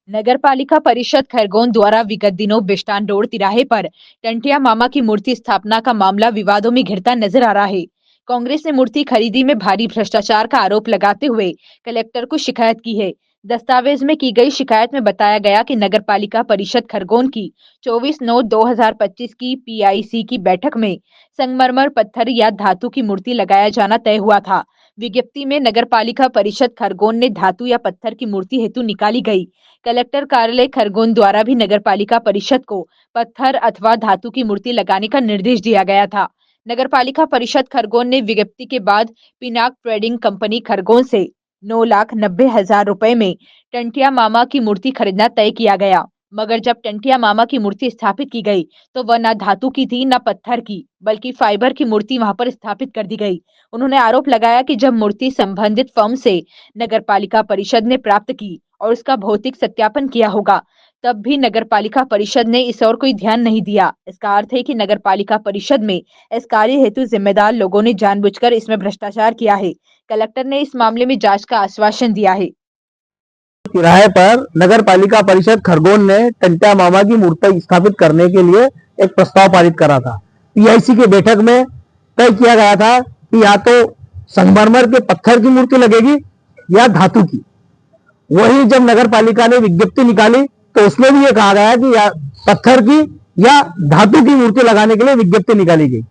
नगर पालिका परिषद खरगोन द्वारा विगत दिनों बिस्टान रोड तिराहे पर टंटिया मामा की मूर्ति स्थापना का मामला विवादों में घिरता नजर आ रहा है। कांग्रेस ने मूर्ति खरीदी में भारी भ्रष्टाचार का आरोप लगाते हुए कलेक्टर को शिकायत की है। दस्तावेज में की गई शिकायत में बताया गया कि नगर पालिका परिषद खरगोन की 24/9/2025 की पीआईसी की बैठक में संगमरमर पत्थर या धातु की मूर्ति लगाया जाना तय हुआ था। विज्ञप्ति में नगर पालिका परिषद खरगोन ने धातु या पत्थर की मूर्ति हेतु निकाली गई। कलेक्टर कार्यालय खरगोन द्वारा भी नगर पालिका परिषद को पत्थर अथवा धातु की मूर्ति लगाने का निर्देश दिया गया था। नगर पालिका परिषद खरगोन ने विज्ञप्ति के बाद पिनाक ट्रेडिंग कंपनी खरगोन से 9,90,000 रुपए में टंटिया मामा की मूर्ति खरीदना तय किया गया। मगर जब टंटिया मामा की मूर्ति स्थापित की गई तो वह न धातु की थी न पत्थर की, बल्कि फाइबर की मूर्ति वहां पर स्थापित कर दी गई। उन्होंने आरोप लगाया कि जब मूर्ति संबंधित फर्म से नगर पालिका परिषद ने प्राप्त की और उसका भौतिक सत्यापन किया होगा, तब भी नगर पालिका परिषद ने इस और कोई ध्यान नहीं दिया। इसका अर्थ है कि नगर पालिका परिषद में इस कार्य हेतु जिम्मेदार लोगों ने जानबूझकर इसमें भ्रष्टाचार किया है। कलेक्टर ने इस मामले में जांच का आश्वासन दिया है। तिराहे पर नगर पालिका परिषद खरगोन ने टंटिया मामा की मूर्ति स्थापित करने के लिए एक प्रस्ताव पारित करा था। पीआईसी की बैठक में तय किया गया था कि या तो संगमरमर के पत्थर की मूर्ति लगेगी या धातु की। वही जब नगर पालिका ने विज्ञप्ति निकाली तो उसमें भी ये कहा गया कि या पत्थर की या धातु की मूर्ति लगाने के लिए विज्ञप्ति निकाली गई।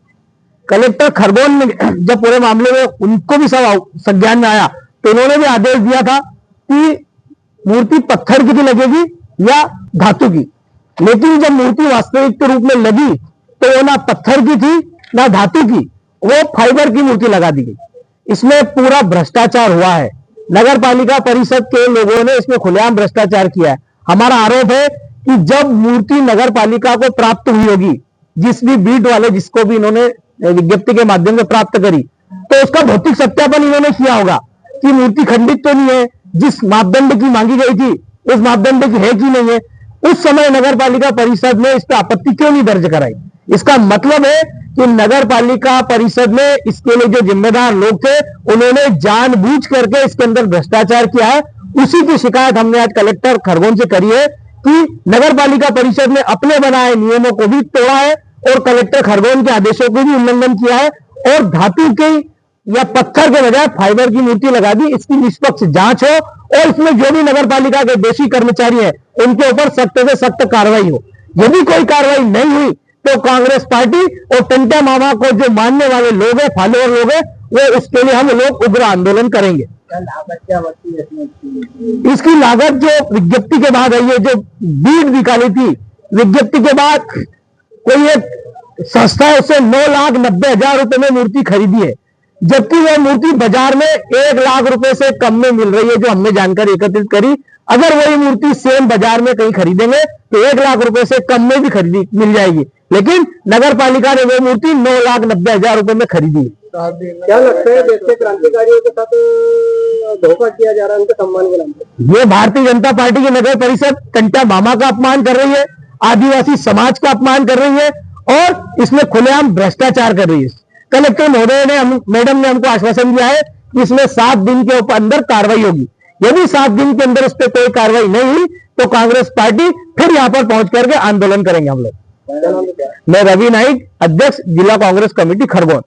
कलेक्टर खरगोन ने जब पूरे मामले में उनको भी सब संज्ञान में आया तो उन्होंने भी आदेश दिया था कि मूर्ति पत्थर की भी लगेगी या धातु की। लेकिन जब मूर्ति वास्तविक के रूप में लगी तो वो ना पत्थर की थी ना धातु की, वो फाइबर की मूर्ति लगा दी गई। इसमें पूरा भ्रष्टाचार हुआ है। नगर पालिका परिषद के लोगों ने इसमें खुलेआम भ्रष्टाचार किया है। हमारा आरोप है कि जब मूर्ति नगर पालिका को प्राप्त हुई होगी, जिस भी बीट वाले जिसको भी इन्होंने विज्ञप्ति के माध्यम से प्राप्त करी, तो उसका भौतिक सत्यापन इन्होंने किया होगा कि मूर्ति खंडित तो नहीं है, जिस मापदंड की मांगी गई थी उस मापदंड की है कि नहीं है। उस समय नगर पालिका परिषद ने इस पर आपत्ति क्यों नहीं दर्ज कराई? इसका मतलब है कि नगर पालिका परिषद में इसके लिए जो जिम्मेदार लोग थे उन्होंने जानबूझ करके इसके अंदर भ्रष्टाचार किया है। उसी की शिकायत हमने आज कलेक्टर खरगोन से करी है कि नगर पालिका परिषद ने अपने बनाए नियमों को भी तोड़ा है और कलेक्टर खरगोन के आदेशों को भी उल्लंघन किया है और धातु के या पत्थर के बजाय फाइबर की मूर्ति लगा दी। इसकी निष्पक्ष जांच हो और इसमें जो भी नगर पालिका के दोषी कर्मचारी हैं उनके ऊपर सख्त से सख्त कार्रवाई हो। यदि कोई कार्रवाई नहीं हुई तो कांग्रेस पार्टी और टंटिया मामा को जो मानने वाले लोग हैं, फॉलोअर लोग हैं, वो उसके लिए हम लोग उग्र आंदोलन करेंगे। इसकी लागत जो विज्ञप्ति के बाद आई है, जो बीड निकाली थी विज्ञप्ति के बाद, कोई एक संस्था है उससे 9,90,000 रुपए में मूर्ति खरीदी है, जबकि वह मूर्ति बाजार में 1 लाख रुपए से कम में मिल रही है। जो हमने जानकारी एकत्रित करी, अगर वही मूर्ति सेम बाजार में कहीं खरीदेंगे तो 1 लाख रुपए से कम में भी खरीदी मिल जाएगी, लेकिन नगर पालिका ने वो मूर्ति 9,90,000 रुपए में खरीदी है। क्या लगता है देश के क्रांतिकारियों के साथ धोखा किया जा रहा है उनके सम्मान के नाम पर? ये भारतीय जनता पार्टी की नगर परिषद टंटिया मामा का अपमान कर रही है, आदिवासी समाज का अपमान कर रही है और इसमें खुलेआम भ्रष्टाचार कर रही है। कलेक्टर महोदय ने मैडम ने हमको आश्वासन दिया है कि इसमें 7 दिन के अंदर कार्रवाई होगी। यदि 7 दिन के अंदर इस पर कोई कार्रवाई नहीं हुई तो कांग्रेस पार्टी फिर यहाँ पर पहुंच करके आंदोलन करेंगे हम लोग। मैं रवि नाइक, अध्यक्ष जिला कांग्रेस कमेटी खरगोन।